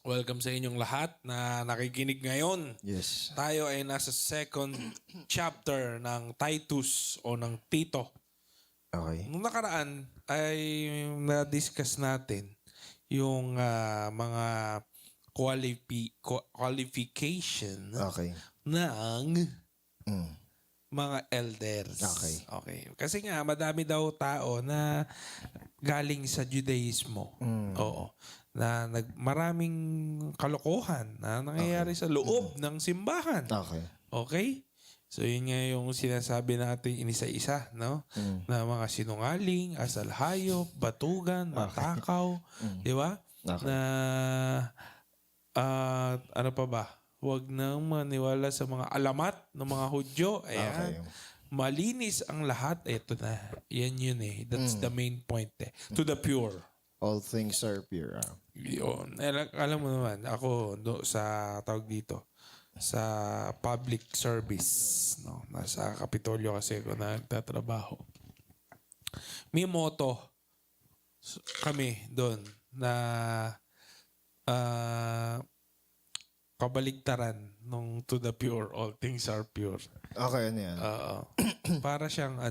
Welcome sa inyong lahat na nakikinig ngayon. Yes. Tayo ay nasa second chapter ng Titus o ng Tito. Okay. Nung nakaraan ay na-discuss natin yung mga qualification Okay. ng Mm. mga elders. Okay. Okay. Kasi nga, madami daw tao na galing sa Judaismo. Oo. Na maraming kalokohan na nangyayari sa loob ng simbahan. Okay. Okay? So, yun nga yung sinasabi natin inisa-isa, no? Na mga sinungaling, asal hayop, batugan, matakaw. Di ba? Okay. Na, ano pa ba? Huwag nang maniwala sa mga alamat ng mga Hudyo. Ayan. Okay. Malinis ang lahat. Ito na. Yan yun eh. That's the main point eh. To the pure. All things are pure. Yun. Alam mo naman, ako sa tawag dito, sa public service, no? Nasa Kapitolyo kasi ako nagtatrabaho. May motto kami doon na kabaligtaran nung to the pure, all things are pure. Okay, ano yan? Para siyang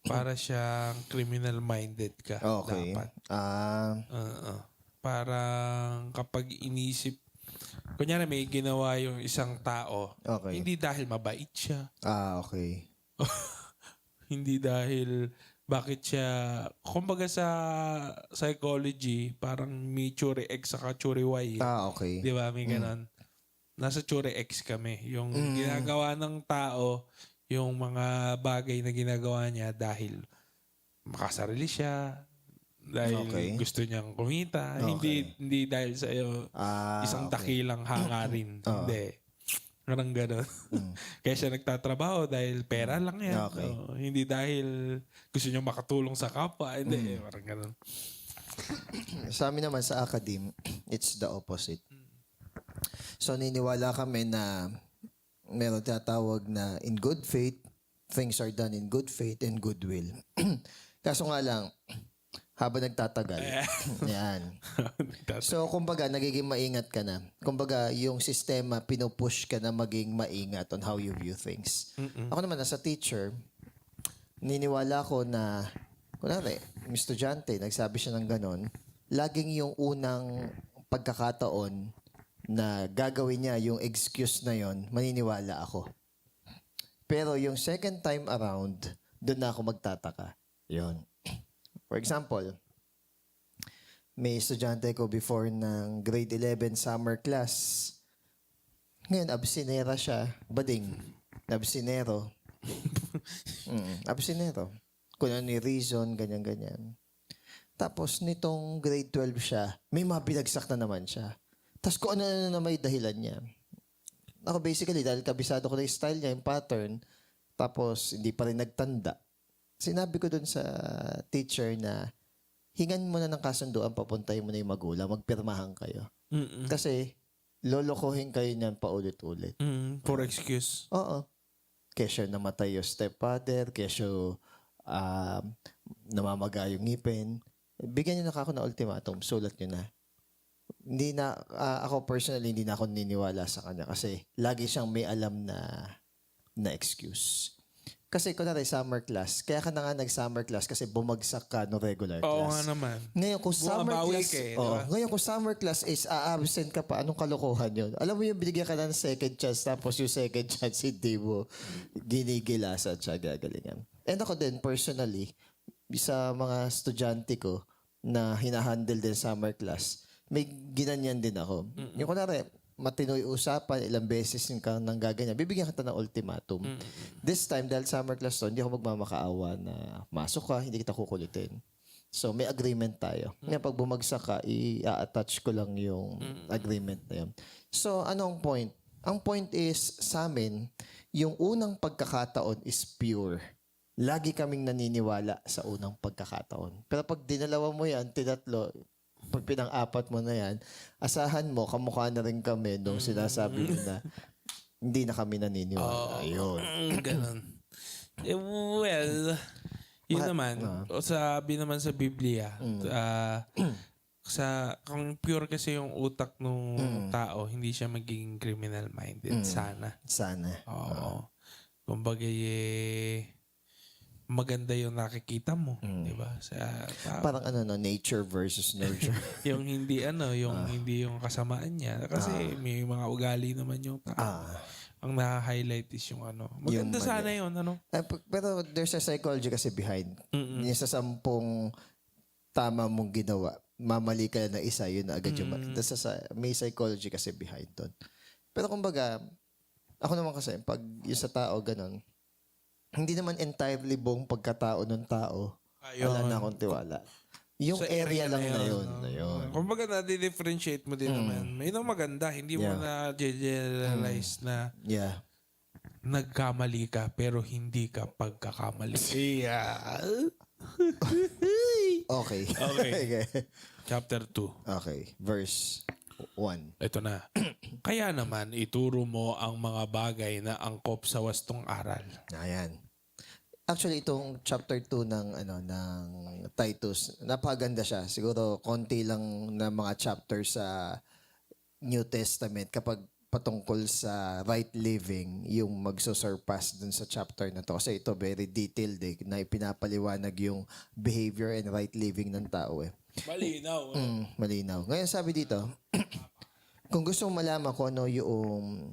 para siyang criminal-minded ka. Okay. Dapat. Parang kapag inisip, kunyari may ginawa yung isang tao, Okay. hindi dahil mabait siya, Okay. hindi dahil bakit siya, kumbaga sa psychology, parang may Churi X saka Churi Y. Okay. Di ba? May ganon. Nasa Churi X kami. Yung ginagawa ng tao, yung mga bagay na ginagawa niya dahil makasarili siya, dahil Okay. gusto niyang kumita, Okay. hindi dahil sa iyo isang dakilang hangarin. Hindi. Parang gano'n. Kaya siya nagtatrabaho dahil pera lang yan. Okay. Hindi dahil gusto niya makatulong sa kapwa. Hindi. Parang gano'n. Sa amin naman sa academe, it's the opposite. So, niniwala kami na meron tinatawag na in good faith, things are done in good faith and goodwill. Kaso nga lang, habang nagtatagal, yan. So, kumbaga, nagiging maingat ka na. Kumbaga, yung sistema, pinupush ka na maging maingat on how you view things. Ako naman, as a teacher, niniwala ko na, kunwari, yung estudyante, nagsabi siya ng ganon, laging yung unang pagkakataon na gagawin niya yung excuse na yon, maniniwala ako. Pero yung second time around, doon na ako magtataka. Yon. For example, may estudyante ko before ng grade 11 summer class. Ngayon, absinera siya. Bading. Absinero. Absinero. Kung ano yung reason, ganyan-ganyan. Tapos, nitong grade 12 siya, may mga binagsak na naman siya. Tapos, kung ano na may dahilan niya. Ako basically, dahil kabisado ko na yung style niya, yung pattern, tapos, hindi pa rin nagtanda. Sinabi ko dun sa teacher na hingan mo na ng kasunduan, papuntahin mo na yung magulang, magpirmahan kayo. Kasi lolokohin kayo niyan paulit-ulit. For excuse. Oo. Kesyo namatay yung stepfather, kesyo namamaga yung ngipin. Bigyan niyo na ako ng ultimatum, sulat niyo na. Hindi na, ako personally, hindi na ako niniwala sa kanya kasi lagi siyang may alam na excuse. Kasi kunwari summer class, kaya ka na nga nag-summer class kasi bumagsak ka no regular class. Oo nga naman. Ngayon kung summer Bumabawi class, ka eh, diba? ngayon kung summer class is absent ka pa, anong kalokohan yun? Alam mo yung binigyan ka na ng second chance tapos yung second chance hindi mo ginigilasan siya gagalingan. And ako din personally, sa mga estudyante ko na hinahandle din summer class, may ginanyan din ako. Yung kunwari, matinoy usapan, ilang beses yung kang nang gaganyan, bibigyan kita ng ultimatum. This time, dahil summer class to, hindi ako magmamakaawa na masok ka, hindi kita kukulitin. So, may agreement tayo. Ngayon, pag bumagsak ka, i-attach ko lang yung agreement na yun. So, anong point? Ang point is, sa amin, yung unang pagkakataon is pure. Lagi kaming naniniwala sa unang pagkakataon. Pero pag dinalawa mo yan, tinatlo, pag pinang-apat mo na yan, asahan mo, kamukha na rin kami nung sinasabi mo na hindi na kami naniniwala. Ayun. Ganon. Well, yun naman, sabi naman sa Biblia, kung pure kasi yung utak ng tao, hindi siya magiging criminal minded. Sana. Sana. Oo. Kumbaga, maganda yung nakikita mo, di ba? Sa tao. Parang nature versus nurture. Yung hindi hindi yung kasamaan niya. Kasi may mga ugali naman yung tao. Ang na-highlight is yung maganda Yung sana yun, Pero there's a psychology kasi behind. Yung sa 10 tama mong ginawa, mamali ka na isa, yun na agad yung may psychology kasi behind doon. Pero kumbaga, ako naman kasi, pag yung sa tao, ganun, hindi naman entirely buong pagkatao ng tao, wala na akong tiwala. Yung Sa area lang na yun. Kumbaga na-differentiate mo din naman. May nang maganda, hindi mo na generalize na Yeah. nagkamali ka pero hindi ka pagkakamali. Yeah. Okay. Okay. Chapter 2. Okay. Verse 1. Ito na. Kaya naman, ituro mo ang mga bagay na angkop sa wastong aral. Ayan. Actually, itong chapter 2 ng Titus, napaganda siya. Siguro konti lang na mga chapter sa New Testament kapag patungkol sa right living, yung magsusurpass dun sa chapter na to. Kasi ito very detailed na ipinapaliwanag yung behavior and right living ng tao Malinaw. Malinaw. Ngayon sabi dito, kung gusto mong malaman kung ano yung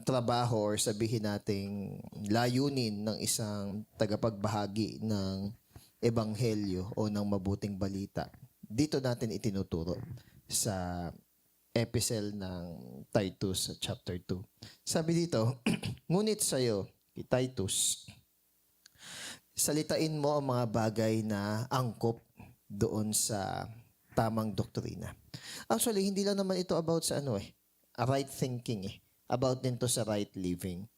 trabaho or sabihin nating layunin ng isang tagapagbahagi ng ebanghelyo o ng mabuting balita, dito natin itinuturo sa epistle ng Titus chapter 2. Sabi dito, ngunit sa'yo, Titus, salitain mo ang mga bagay na angkop doon sa tamang doktrina. Actually, hindi lang naman ito about sa right thinking About din to sa right living.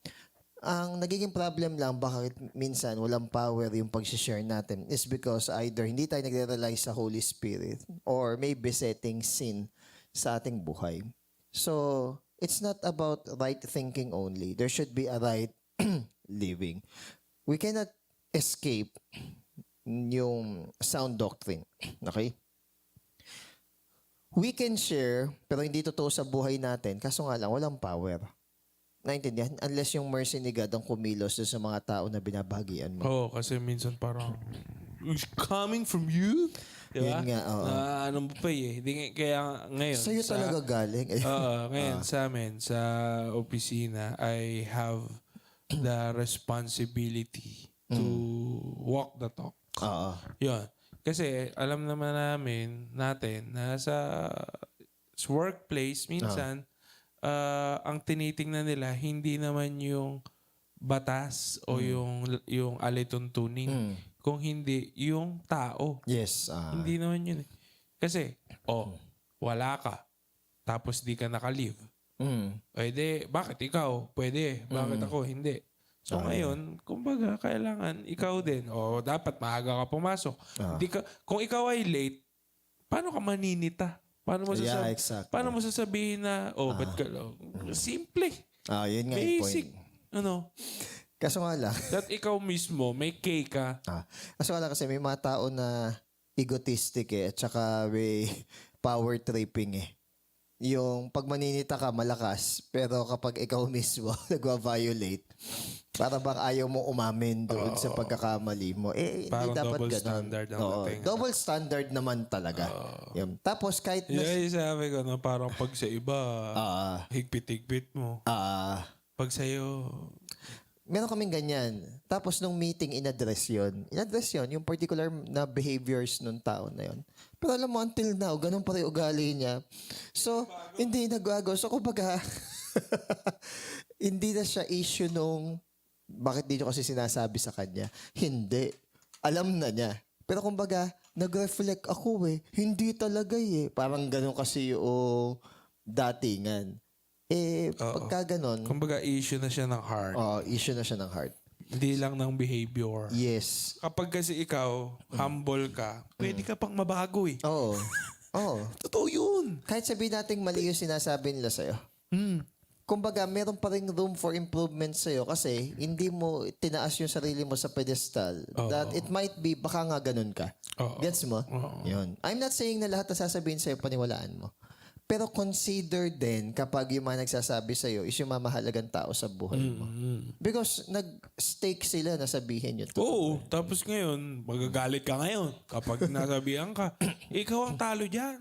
Ang nagiging problem lang bakit minsan walang power yung pag-share natin is because either hindi tayo nagre-rely sa Holy Spirit or may besetting sin sa ating buhay. So, it's not about right thinking only. There should be a right living. We cannot escape yung sound doctrine. Okay? We can share, pero hindi totoo sa buhay natin. Kaso nga lang, walang power. Naintindihan? Unless yung mercy ni God ang kumilos sa mga tao na binabagian mo. Oo, kasi minsan parang, it's coming from you? Diba? Yun nga, oo. Ano mo pa kaya ngayon. Sa'yo talaga galing. Ngayon sa amin, sa opisina, I have the responsibility to walk the talk. Oo. Yun. Kasi alam naman natin na sa workplace minsan ang tinitingnan nila hindi naman yung batas o yung alituntunin kung hindi yung tao. Yes. Hindi naman yun. Kasi wala ka tapos di ka naka-leave. Pwede, bakit ikaw? Pwede, bakit ako hindi? So ngayon, kumbaga, kailangan ikaw din. O dapat maaga ka pumasok. Kung ikaw ay late, paano ka maninita? Paano mo exactly. Paano mo sasabihin na, ba't ka lang? Simple. Yun nga Basic. yung point. Kaso nga lang. That ikaw mismo, may K ka. Kaso nga lang kasi may mga tao na egotistic at saka may power tripping Yung pag maninita ka, malakas. Pero kapag ikaw mismo nagwa-violate, para bang ayaw mo umamin doon sa pagkakamali mo. Hindi dapat double ganun. standard ang dating. Double standard naman talaga. Tapos kahit Sabi ko, parang pag sa iba, higpit-higpit mo. Pag sa'yo, meron kaming ganyan. Tapos nung meeting, in-address yun. Yung particular na behaviors nung tao na yun. Pero alam mo, until now, ganun pa rin ugali niya. So, hindi nagbago. So, kumbaga, hindi na siya issue nung bakit di nyo kasi sinasabi sa kanya. Hindi. Alam na niya. Pero kumbaga, nag-reflect ako Hindi talaga Parang ganun kasi yung datingan. Pagka ganun. kumbaga issue na siya ng heart. Issue na siya ng heart. Hindi lang ng behavior. Yes. Kapag kasi ikaw, humble ka, pwede ka pang mabago Oo. Totoo yun. Kahit sabihin natin mali yung sinasabi nila sa'yo. kumbaga, meron pa rin room for improvement sa'yo kasi hindi mo tinaas yung sarili mo sa pedestal. That it might be, baka nga ganun ka. Gets mo? Yun. I'm not saying na lahat na sasabihin sa'yo, paniwalaan mo. Pero consider din kapag yung mga nagsasabi sa'yo is yung mamahalagang tao sa buhay mo. Because nag-stake sila na sabihin yun. Oo, tapos ngayon, magagalit ka ngayon kapag nasabihan ka. Ikaw ang talo dyan.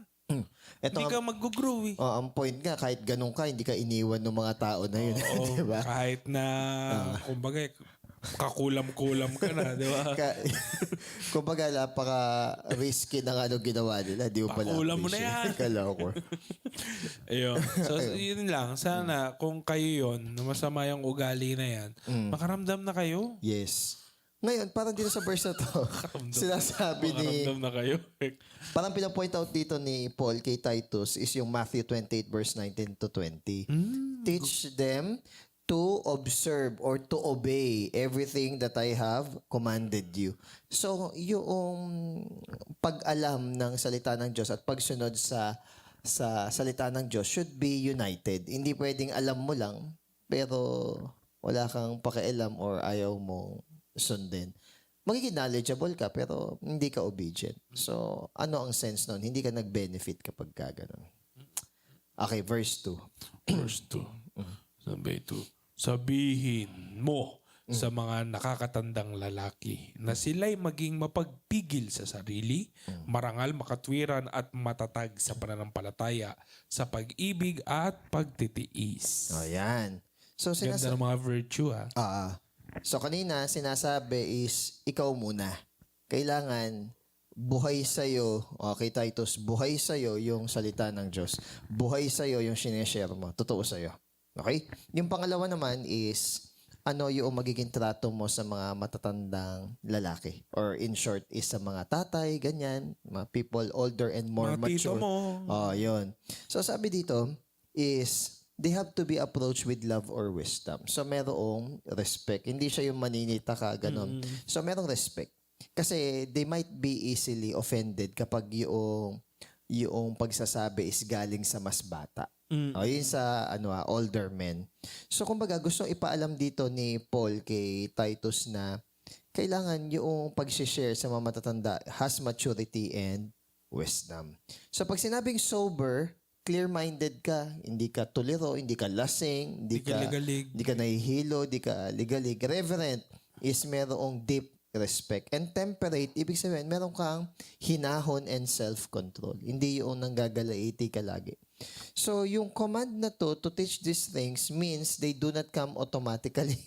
Ito Hindi ka mag-grow eh. ang point nga, kahit ganun ka, hindi ka iniwan ng mga tao na yun. Oo, di ba? kahit na, kumbaga, kakulam-kulam ka na, di ba? Kumbaga, napaka-risky ng ano ginawa nila. Di mo pala Pakulam mo na appreciate. yan. Kaloko. Ayun. So, yun lang. Sana, kung kayo yun, na masama yung ugali na yan, makaramdam na kayo. Yes. Ngayon, parang dito sa verse na to, sinasabi ni, Makaramdam na kayo. parang pinapoint out dito ni Paul kay Titus is yung Matthew 28 verse 19 to 20. Teach them to observe or to obey everything that I have commanded you. So, yung pag-alam ng salita ng Diyos at pagsunod sa salita ng Diyos should be united. Hindi pwedeng alam mo lang, pero wala kang pakialam or ayaw mong sundin. Magiging knowledgeable ka, pero hindi ka obedient. So, ano ang sense nun? Hindi ka nag-benefit kapag ka ganun. Okay, verse 2. Verse 2. Sabi 2. Sabihin mo sa mga nakakatandang lalaki na sila'y maging mapagpigil sa sarili, marangal, makatwiran at matatag sa pananampalataya, sa pag-ibig at pagtitiis. O, yan. So, Ganda ng mga virtue So, kanina, sinasabi is, ikaw muna. Kailangan, buhay sa'yo, okay, Titus, buhay sa'yo yung salita ng Diyos. Buhay sa'yo yung sineshare mo. Totoo sa'yo. Okay? Yung pangalawa naman is, ano yung magiging trato mo sa mga matatandang lalaki? Or in short, is sa mga tatay, ganyan, mga people older and more Mga tito mature. mo. Oh, yun. So, sabi dito is, they have to be approached with love or wisdom. So, merong respect. Hindi siya yung maninita ka, ganun. So, merong respect. Kasi they might be easily offended kapag yung pagsasabi is galing sa mas bata. O, yun sa older men. So, kumbaga, gusto ipaalam dito ni Paul kay Titus na kailangan yung pag-share sa mga matatanda has maturity and wisdom. So, pag sinabing sober, clear-minded ka, hindi ka tuliro, hindi ka lasing, hindi ka ligalig. hindi ka nahihilo, hindi ka ligalig. Reverent is merong deep respect. And temperate, ibig sabihin, meron kang hinahon and self-control. Hindi yung nanggagalaiti ka lagi. So, yung command na to teach these things means they do not come automatically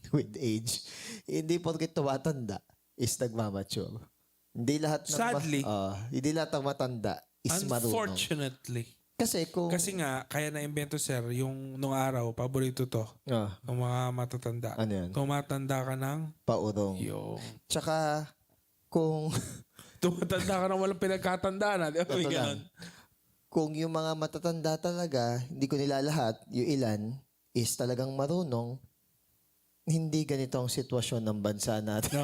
with age. Hindi porket tumatanda is nagmamature. Hindi lahat ng Sadly. hindi lahat ng matanda is marunong. Unfortunately. Kasi Kasi nga, kaya na-invento, sir, yung nung araw, paborito to, ng mga matatanda. Ano yan? Tumatanda ka ng Paurong. yung... Tsaka, kung Tumatanda ka ng walang pinagkatandaan. Di ba? Totoo Ganun. kung yung mga matatanda talaga, hindi ko nila lahat, yung ilan, is talagang marunong, hindi ganito ang sitwasyon ng bansa natin.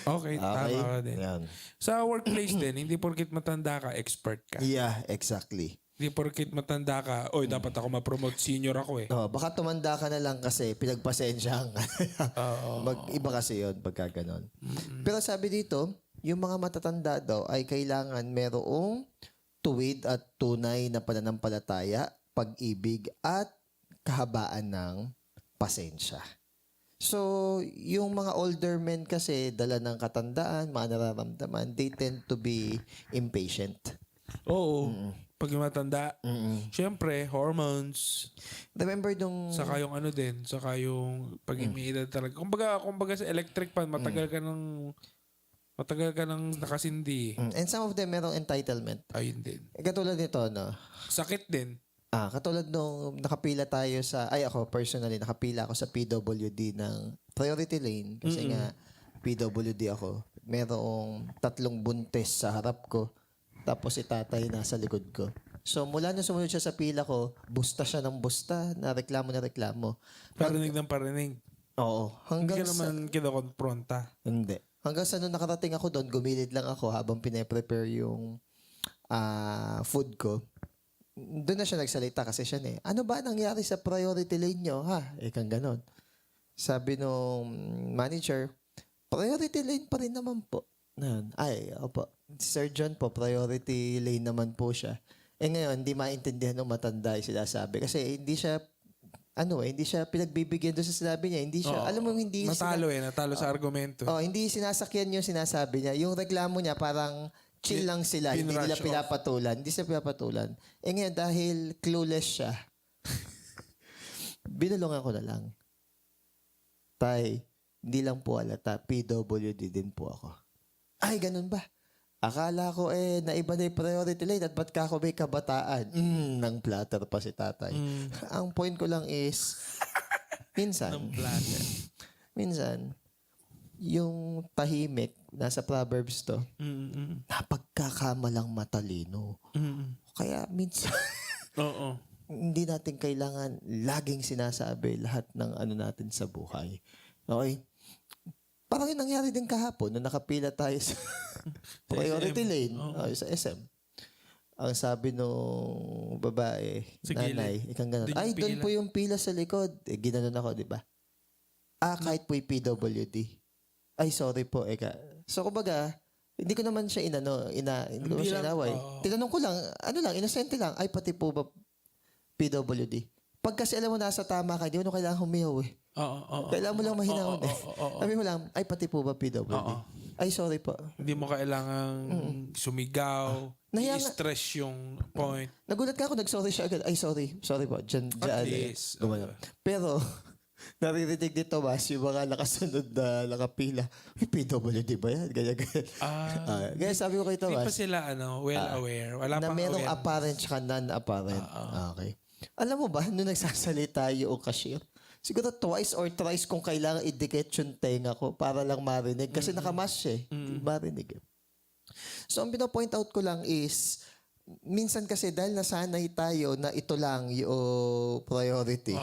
Okay, tama ka din. Yan. Sa workplace din, hindi porkit matanda ka, expert ka. Yeah, exactly. Hindi porkit matanda ka, oy, dapat ako ma-promote, senior ako eh. Baka tumanda ka na lang kasi pinagpasensyahan ka. Mag-iba kasi yun pagka ganon. Pero sabi dito, yung mga matatanda daw ay kailangan merong tuwid at tunay na pananampalataya, pag-ibig at kahabaan ng pasensya. So, yung mga older men kasi dala ng katandaan, mga nararamdaman, they tend to be impatient. Oo. Pag yung matanda, syempre, hormones, Remember nung... saka yung ano din, saka yung pag imiidad talaga. Kumbaga sa electric fan, matagal ka ng nakasindi. And some of them merong entitlement. Ayun din. Katulad nito, no? Sakit din. Katulad nung nakapila tayo ako personally, nakapila ako sa PWD ng priority lane kasi nga PWD ako. Merong 3 buntis sa harap ko. Tapos si tatay nasa likod ko. So mula nung sumunod siya sa pila ko, busta siya ng busta, na reklamo. Parinig ng parinig. Oo. Hindi Hanggang ka sa... naman kinokonfronta. Hindi. Hanggang sa nung nakarating ako doon, gumilid lang ako habang pine-prepare yung food ko. doon na siya nagsalita kasi siya ano ba nangyari sa priority lane nyo, ha? Kang ganon. Sabi nung manager, priority lane pa rin naman po. Ay, opo. Sir John po, priority lane naman po siya. Ngayon, hindi maintindihan ng matanda yung sinasabi. Kasi hindi siya, hindi siya pinagbibigyan doon sa sinabi niya. Hindi siya, alam mo, hindi natalo sa argumento. hindi sinasakyan yung sinasabi niya. Yung reklamo niya, parang chill lang sila. Hindi nila Pinrush pinapatulan. Hindi sila pinapatulan. Ngayon, dahil clueless siya, binulungan ko na lang. Tay, hindi lang po alata. PWD din po ako. Ay, ganun ba? Akala ko naiba na yung priority lane at ba't ka ako may kabataan? Nang platter pa si tatay. Ang point ko lang is, minsan, yung tahimik, nasa Proverbs to, napagkakamalang matalino. Kaya minsan, Oo. hindi natin kailangan laging sinasabi lahat ng natin sa buhay. Okay? Parang yung nangyari din kahapon nung nakapila tayo sa priority lane sa SM. Ang sabi nung babae, nanay, ikang ganun. Ay, doon po yung pila sa likod. Ginanon ako, di ba? Kahit po yung PWD. Ay, sorry po, So, kumbaga, hindi ko naman siya hindi ko siya inaway. Tinanong ko lang, inosente lang. Ay, pati po ba PWD? Pag kasi alam mo nasa tama ka, hindi mo kailangan humiyaw Kailangan mo lang mahinahon Sabi mo lang, ay pati po ba PWD? Ay, sorry po. Hindi mo kailangang sumigaw, i-stress yung point. Nagulat ka ako, nag-sorry siya agad. Ay, sorry. Sorry po. Diyan. Least, Pero, naririnig ni Tomas yung mga nakasunod na nakapila. Ay, PWD ba yan? Ganyan. Kaya sabi ko kay Hindi Tomas. pa sila well aware. Wala na pang merong aware. apparent tsaka non-apparent. Okay. Alam mo ba, nung nagsasalita yung cashier, siguro twice or thrice kung kailangan idikit yung tenga ko para lang marinig. Kasi nakamas siya Hindi marinig So, ang pinapoint out ko lang is, minsan kasi dahil nasanay tayo na ito lang yung priority,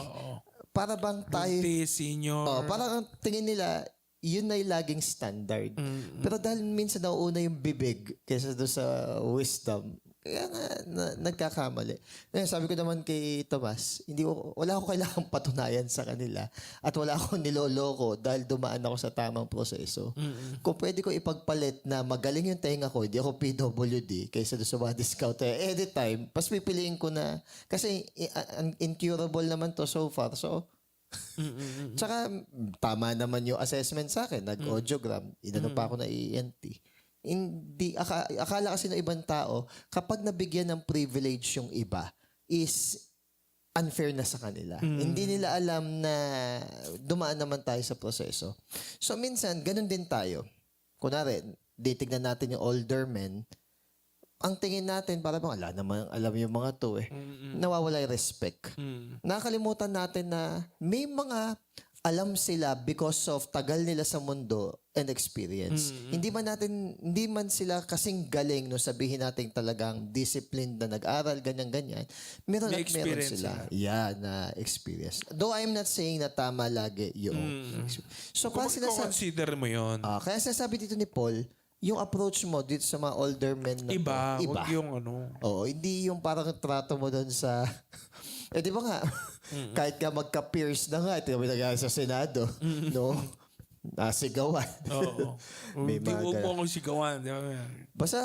para bang tayo... Buntis, senior. Parang ang tingin nila, yun na yung laging standard. Pero dahil minsan nauuna yung bibig kaysa doon sa wisdom, kaya nga nagkakamali. Ngayon, sabi ko naman kay Tomas, wala ako kailangang patunayan sa kanila at wala akong niloloko dahil dumaan ako sa tamang proseso. Kung pwede ko ipagpalit na magaling yung tenga ko, hindi ako PWD kaysa doon sa mga discount. Anytime, pas pipiliin ko na, kasi incurable naman to so far. So, tsaka tama naman yung assessment sa akin. Nag-audiogram. Inano pa ako na ENT. Hindi, akala kasi ng ibang tao, kapag nabigyan ng privilege yung iba, is unfair na sa kanila. Hindi nila alam na dumaan naman tayo sa proseso. So, minsan, ganun din tayo. Kunwari, titignan natin yung older men, ang tingin natin, para bang alam yung mga to nawawala yung respect. Nakakalimutan natin na may mga alam sila because of tagal nila sa mundo and experience. Hindi man sila kasing galing no sabihin natin talagang disciplined na nag-aral, ganyan-ganyan. Meron sila. Na experience. Though I'm not saying na tama lagi yung So, Kung consider mo yun. kaya sinasabi dito ni Paul, yung approach mo dito sa mga older men na Iba. iba. Huwag yung Hindi yung parang trato mo doon sa... di ba nga, kahit ka magka-peers na nga, ito yung nangyari sa Senado, no? Nasigawan. Oo. Hindi mo akong sigawan. Basta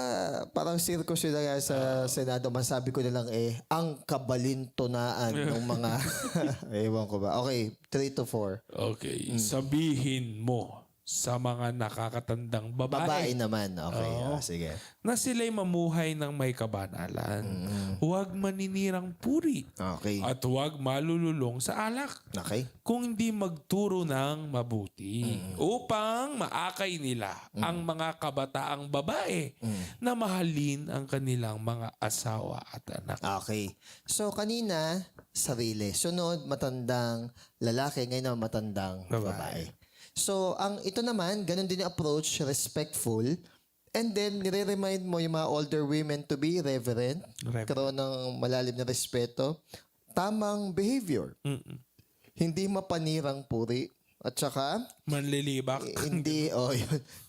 parang circus yun na nga sa Senado, masabi ko na lang ang kabalintunaan ng mga... Ewan ko ba. Okay, 3 to 4. Okay. Sabihin mo sa mga nakakatandang Babae naman. Okay, sige. Na sila'y mamuhay ng may kabanalan. Huwag maninirang puri. Okay. At huwag malululong sa alak. Okay. Kung hindi magturo ng mabuti upang maakay nila ang mga kabataang babae na mahalin ang kanilang mga asawa at anak. Okay. So, kanina, sarili. Sunod, matandang lalaki. Ngayon naman, matandang babae. So, ito naman, ganun din yung approach, respectful. And then, nire-remind mo yung mga older women to be reverent. Karoon ng malalim na respeto. Tamang behavior. Hindi mapanirang puri. At saka, manlilibak.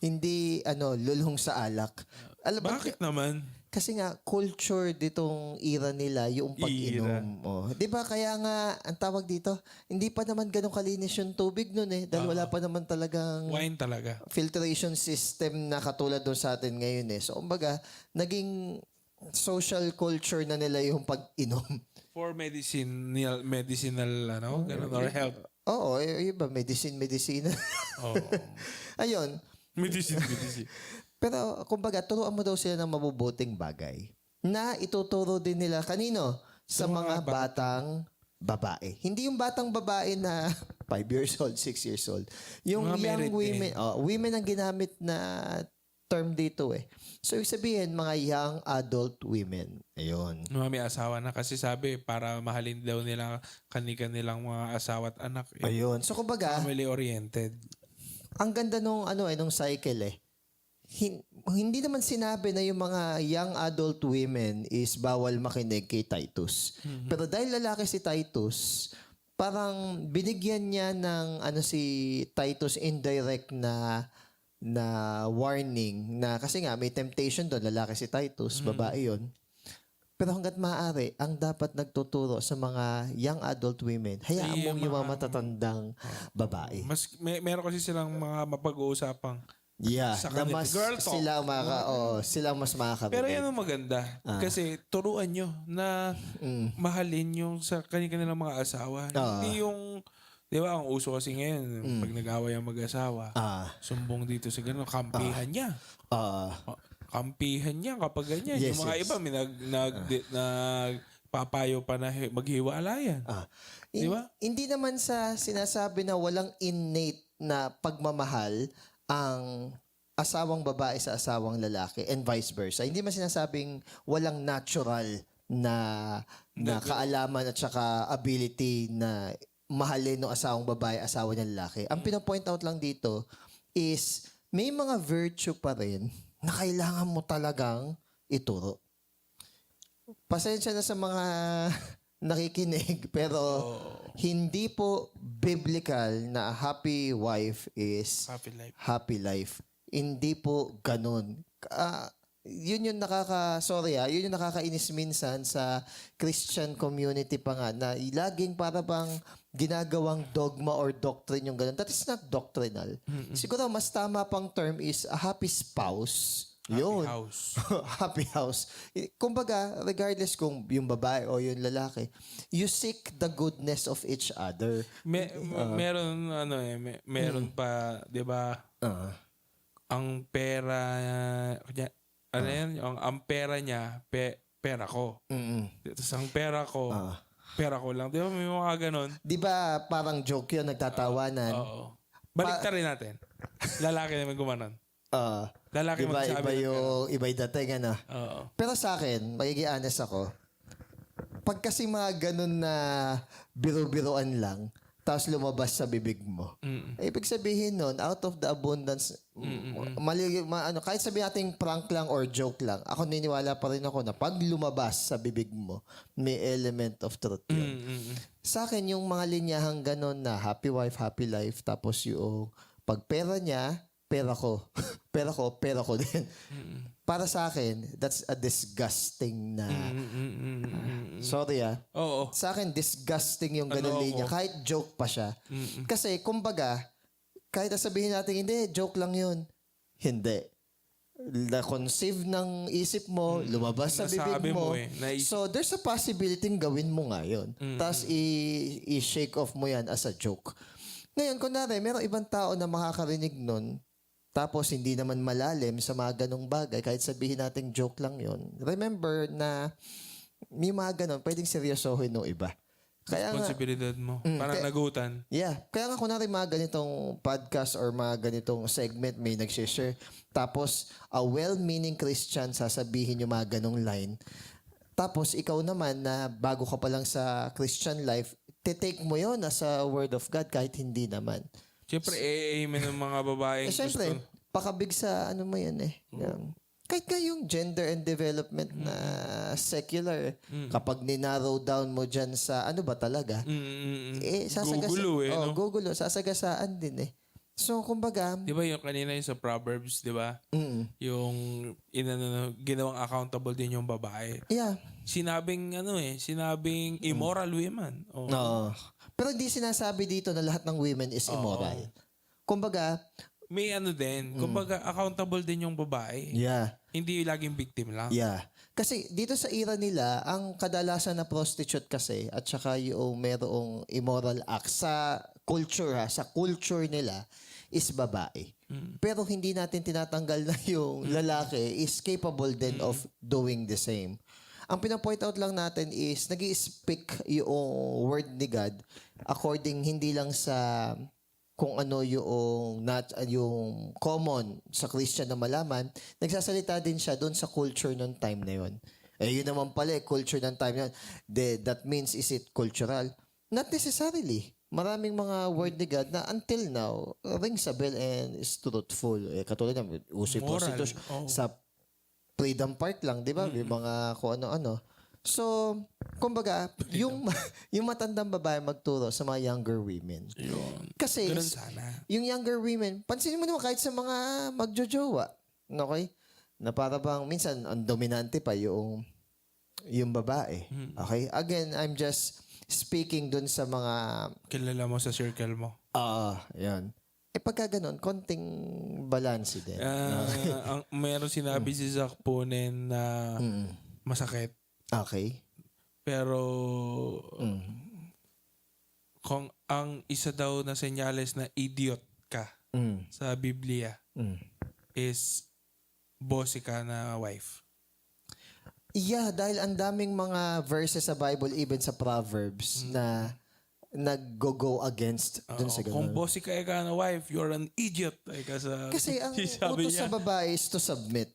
hindi lulong sa alak. Bakit naman? Kasi nga, culture ditong era nila, yung pag-inom. Oh. Di ba? Kaya nga, ang tawag dito, hindi pa naman ganun kalinis yung tubig nun eh. Dahil wala pa naman talagang Wine talaga. filtration system na katulad doon sa atin ngayon eh. So, kumbaga, naging social culture na nila yung pag-inom. For medicinal ganun, or health. Oo, iba, medicine. Oh. Ayun. medicine. Pero, kumbaga, turuan mo daw sila ng mabubuting bagay na ituturo din nila kanino? Sa mga batang babae. Hindi yung batang babae na 5 years old, 6 years old. Yung Mga young married women, women ang ginamit na term dito eh. So, ibig sabihin, mga young adult women. Ayun. Mga may asawa na kasi sabi para mahalin daw nila kanilang mga asawa at anak. Ayun. So, kumbaga, Family-oriented. ang ganda nung nung cycle eh. Hindi naman sinabi na yung mga young adult women is bawal makinig kay Titus. Pero dahil lalaki si Titus, parang binigyan niya ng si Titus indirect na warning na kasi nga may temptation doon, lalaki si Titus, babae yon. Pero hanggat maaari, ang dapat nagtuturo sa mga young adult women, hayaan mong yung mga matatandang babae. Meron kasi silang mga mapag-uusapang Yeah, sa na kanila. mas Girl talk. sila mas makakarinig. Pero yan ang maganda. Kasi turuan nyo na mahalin yung sa kanilang mga asawa. Hindi yung, di ba, ang uso kasi ngayon, pag nag-away ang mag-asawa, sumbong dito sa gano'n, kampihan niya. Kampihan niya kapag ganyan. Yes, yung mga iba, may nagpapayo pa na maghiwalayan. Di ba? Hindi naman sa sinasabi na walang innate na pagmamahal ang asawang babae sa asawang lalaki and vice versa. Hindi man sinasabing walang natural na kaalaman at saka ability na mahalin ng asawang babae, asawa ng lalaki. Ang pinapoint out lang dito is may mga virtue pa rin na kailangan mo talagang ituro. Pasensya na sa mga nakikinig, pero hindi po biblical na a happy wife is Happy life. Hindi po ganun. Yun yung yun yung nakakainis minsan sa Christian community pa nga na laging para bang ginagawang dogma or doctrine yung ganun. That is not doctrinal. Siguro mas tama pang term is a happy spouse. Yun. House. Happy house. Kumbaga, regardless kung yung babae o yung lalaki, you seek the goodness of each other. Meron pa, 'di ba? Ang pera ang pera niya, pera ko. Tapos ang pera ko, pera ko lang. 'Di ba may mga ganon? 'Di ba parang joke 'yun, nagtatawanan? Oo. Baliktarin natin. Lalaki naman gumanon. Lalaki Diba, magsabi iba yung dating, ano? Oo. Pero sa akin, magiging honest ako, pag kasi mga ganun na biro-biroan lang, tapos lumabas sa bibig mo, ibig sabihin nun, out of the abundance, kahit sabihin natin prank lang or joke lang, ako niniwala pa rin ako na pag lumabas sa bibig mo, may element of truth yun. Sa akin, yung mga linyahang ganun na happy wife, happy life, tapos yung pag pera niya, pera ko. Pera ko din. Para sa akin, that's a disgusting na... Sorry Oo. Sa akin, disgusting yung ganun linya. Kahit joke pa siya. Kasi, kumbaga, kahit sabihin natin, hindi, joke lang yun. Hindi. Na-conceive ng isip mo, lumabas sa bibig mo. So, there's a possibility gawin mo nga yun. Tapos, i-shake off mo yan as a joke. Ngayon, kunwari, merong ibang tao na makakarinig nun, tapos hindi naman malalim sa mga ganong bagay, kahit sabihin natin joke lang yon. Remember na may mga ganon, pwedeng seryosohin ng iba. Kaya responsibilidad mo. Parang nagutan. Yeah. Kaya nga kunwari mga ganitong podcast or mga ganitong segment may nag-share. Tapos, a well-meaning Christian sasabihin yung mga ganong line. Tapos, ikaw naman na bago ka pa lang sa Christian life, titake mo yon as a word of God kahit hindi naman. Siyempre, amen ng mga babaeng siyempre, pakabig sa ano mo yan eh. Kahit nga yung gender and development na secular, kapag ninarrow down mo dyan sa ano ba talaga, sasagasaan. Gugulo no? Gugulo. Sasagasaan din eh. So, kumbaga, Di ba yung kanina yung sa Proverbs, di ba? Yung ginawang accountable din yung babae. yeah. Sinabing sinabing immoral women. Oh. Oo. Pero hindi sinasabi dito na lahat ng women is immoral. Kumbaga, May din, kumbaga accountable din yung babae. yeah. Hindi laging victim lang. Yeah. Kasi dito sa era nila, ang kadalasan na prostitute kasi at saka yung merong immoral act sa culture sa culture nila is babae. Pero hindi natin tinatanggal na yung lalaki is capable then of doing the same. Ang pinapoint out lang natin is nag-i-speak yung word ni God according hindi lang sa kung ano yung common sa Christian na malaman, nagsasalita din siya doon sa culture ng time na yun. Yun naman pala, culture ng time na yun. That means, is it cultural? Not necessarily. Maraming mga word ni God na until now, rings a bell and is truthful. Katulad na, uso yung prostitution sa Freedom Park lang, di ba? May mga kung ano-ano. So, kumbaga, yung matandang babae magturo sa mga younger women. Yun. Kasi, Ganun sana. yung younger women, pansinin mo naman kahit sa mga magjojowa, okay? Na para bang minsan ang dominante pa yung babae. Okay? Again, I'm just speaking dun sa mga Kilala mo sa circle mo. yan. Pagka ganun, konting balance din. Meron sinabi si Zach Punen na masakit. Okay. Pero kung ang isa daw na senyales na idiot ka sa Biblia is bossy ka na wife. Yeah, dahil ang daming mga verses sa Bible, even sa Proverbs, na nag-go against dun sa Kung ganun. bossy ka na wife, you're an idiot. Kasi ang sabi utos sa babae is to submit.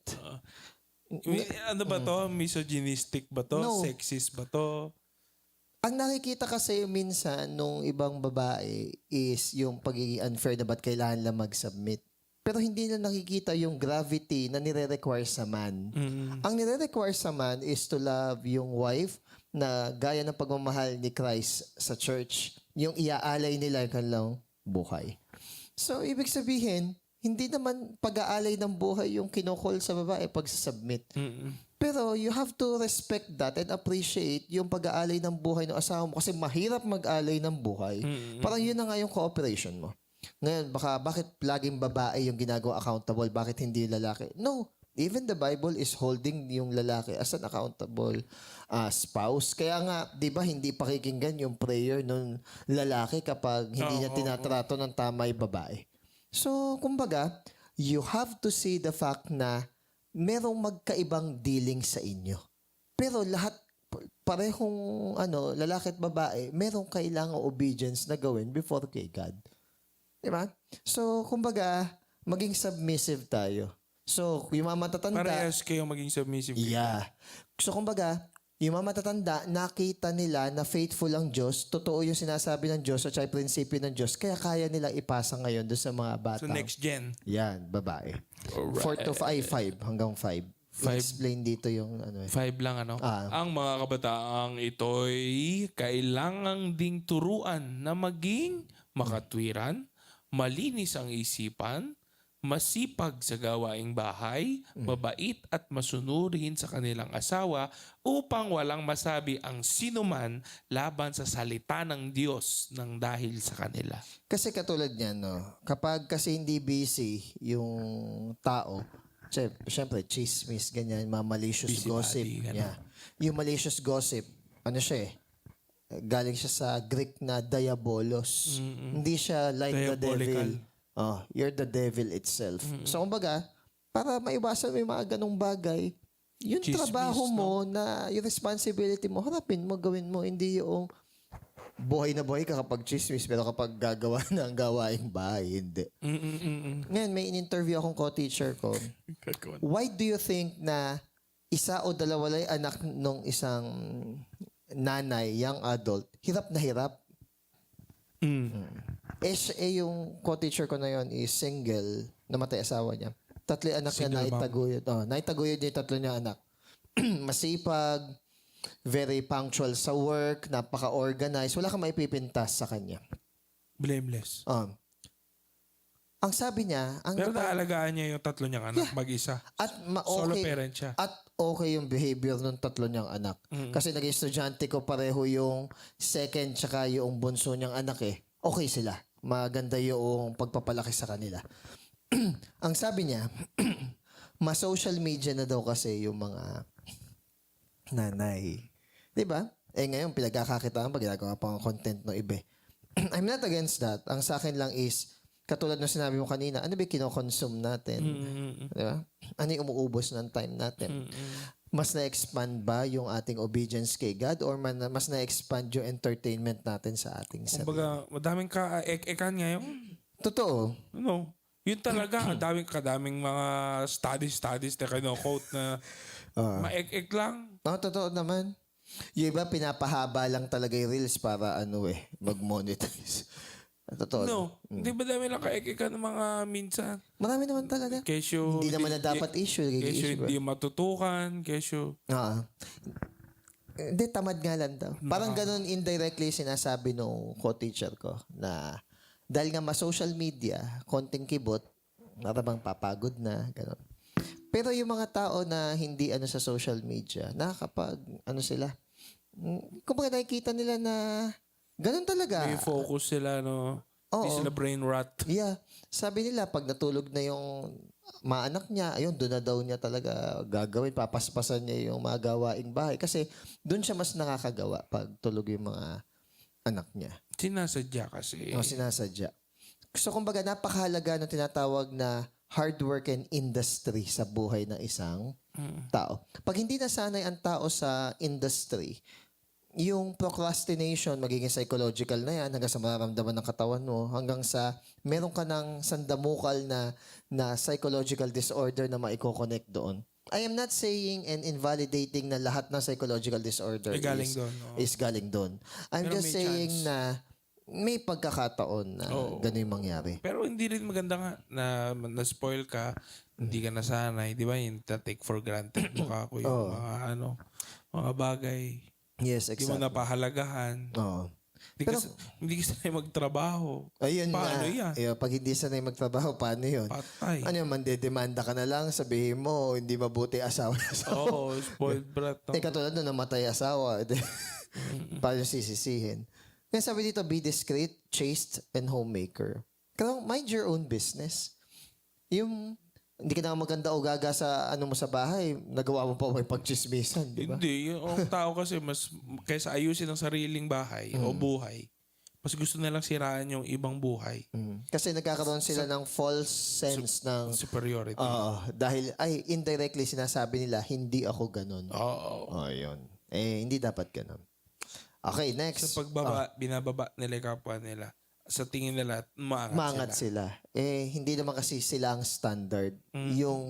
Ano ba to? Misogynistic ba to? No. Sexist ba to? Ang nakikita kasi minsan nung ibang babae is yung pagiging unfair na ba't kailangan lang mag-submit. Pero hindi na nakikita yung gravity na nire-require sa man. Ang nire-require sa man is to love yung wife na gaya ng pagmamahal ni Christ sa church. Yung iaalay nila yung kanilang buhay. So, ibig sabihin, hindi naman pag-aalay ng buhay yung kinukol sa babae pag-submit. Pero you have to respect that and appreciate yung pag-aalay ng buhay ng asawa mo kasi mahirap mag-alay ng buhay. Parang yun na nga yung cooperation mo. Ngayon, bakit laging babae yung ginagawa accountable? Bakit hindi yung lalaki? No. Even the Bible is holding yung lalaki as an accountable spouse. Kaya nga, di ba, hindi pakikinggan yung prayer ng lalaki kapag hindi niya tinatrato ng tama yung babae. So, kumbaga, you have to see the fact na merong magkaibang dealing sa inyo. Pero lahat, parehong lalaki at babae, merong kailangang obedience na gawin before kay God. Diba? So, kumbaga, maging submissive tayo. So, yung mga matatanda... Parehas kayong maging submissive. Yeah. So, kumbaga, yung mga matatanda, nakita nila na faithful ang Diyos, totoo yung sinasabi ng Diyos at yung prinsipyo ng Diyos, kaya kaya nilang ipasa ngayon doon sa mga bata. So next gen. Yan, babae. Alright. 4 to 5 hanggang 5. Explain dito yung 5 lang Ah. Ang mga kabataang ito'y kailangang ding turuan na maging makatwiran, malinis ang isipan, masipag sa gawaing bahay, mabait at masunurin sa kanilang asawa upang walang masabi ang sinuman laban sa salita ng Diyos ng dahil sa kanila. Kasi katulad niyan, kapag kasi hindi busy yung tao, syempre, chismis, ganyan, mga malicious Busy gossip. body, ganun. Yeah. Yung malicious gossip, siya galing siya sa Greek na diabolos. Hindi siya like the Diabolical. devil. You're the devil itself. So, kumbaga, para maiwasan mo yung mga ganong bagay, yung Chismis, trabaho mo na yung responsibility mo, harapin mo, gawin mo, hindi yung buhay na buhay ka kapag chismis, pero kapag gagawa ng gawaing bahay, hindi. Ngayon, may in-interview akong co-teacher ko. Why do you think na isa o dalawa lang anak nung isang nanay, young adult, hirap na hirap? Yung co-teacher ko na yon is single, namatay asawa niya. 3 anak niya naitaguyod. Naitaguyod niya yung 3 niya anak. Masipag, very punctual sa work, napaka-organized. Wala kang maipipintas sa kanya. Blameless. Ang sabi niya, Pero naalagaan niya yung tatlo niyang anak mag-isa. at Solo okay, parent siya. at okay yung behavior ng tatlo niyang anak. Kasi naging estudyante ko pareho yung second tsaka yung bunso niyang anak eh. Okay sila. Maganda yung pagpapalaki sa kanila. Ang sabi niya, ma-social media na daw kasi yung mga nanay. 'Di ba? Ngayon, pinagkakakitaan pa, ginagawa pa ang content ng iba. I'm not against that. Ang sa akin lang is, katulad ng sinabi mo kanina, ano ba yung kinokonsume natin? Di ba? Ano yung umuubos ng time natin? Mas na-expand ba yung ating obedience kay God or mas na-expand yung entertainment natin sa ating sarili? Kumbaga, madaming ka-ekan ngayon. Totoo. No. Yun talaga, kadaming mga studies na kino-quote na maek-ek lang. Totoo naman. Yung iba, pinapahaba lang talaga yung reels para mag-monetize. Totoo. No. Hindi ba dami lang ka-ekan ng mga minsan? Marami naman talaga. Kesyo, Hindi naman na dapat issue. Kesyo hindi matutukan, kesyo. Hindi, tamad nga lang daw. Parang ganun indirectly sinasabi nung co-teacher ko na dahil nga ma-social media, konting kibot, maramang papagod na, ganun. Pero yung mga tao na hindi sa social media, nakakapag, sila, kumbaga nakikita nila na ganun talaga. May focus sila, no? Hindi sila brain rot. Yeah. Sabi nila, pag natulog na yung maanak niya, ayun, doon na daw niya talaga gagawin. Papaspasan niya yung mga gawaing bahay. Kasi doon siya mas nakakagawa pag tulog yung mga anak niya. Sinasadya kasi. Sinasadya. So, kumbaga, napakahalaga ng tinatawag na hard work and industry sa buhay ng isang tao. Pag hindi nasanay ang tao sa industry, yung procrastination, magiging psychological na yan, hanggang sa mararamdaman ng katawan mo, hanggang sa meron ka ng sandamukal na psychological disorder na maiko-connect doon. I am not saying and invalidating na lahat ng psychological disorder is galing doon. I'm Pero just may saying chance. na may pagkakataon na ganun yung mangyari. Pero hindi rin maganda nga na na-spoil ka, hindi ka nasanay, di ba? Yung take for granted mo ka yung mga bagay. Yes, Hindi mo exactly. napahalagahan. Hindi ka sanay magtrabaho. Ayun Paano na. yan? Pag hindi sanay magtrabaho, paano yun? Patay. Ano yun, mandedemanda ka na lang, sabihin mo, hindi mabuti asawa na asawa. Oo, spoiled brat. No? Katulad nun, namatay asawa. Paano sisisihin? Kaya sabi dito, be discreet, chaste, and homemaker. Kaya mind your own business. Yung hindi ka na maganda o gaga sa mo sa bahay, nagawa mo pa may pagchismisan, di ba? Hindi. Yung tao kasi mas, kaysa ayusin ang sariling bahay o buhay, mas gusto nilang siraan yung ibang buhay. Kasi nagkakaroon sila ng false sense ng Superiority. dahil indirectly sinasabi nila, hindi ako ganun. Oo. Yun. Hindi dapat ganun. Okay, next. Sa binababa nila yung kapwa nila. Sa tingin nila, Maangat sila. Hindi naman kasi sila ang standard. Yung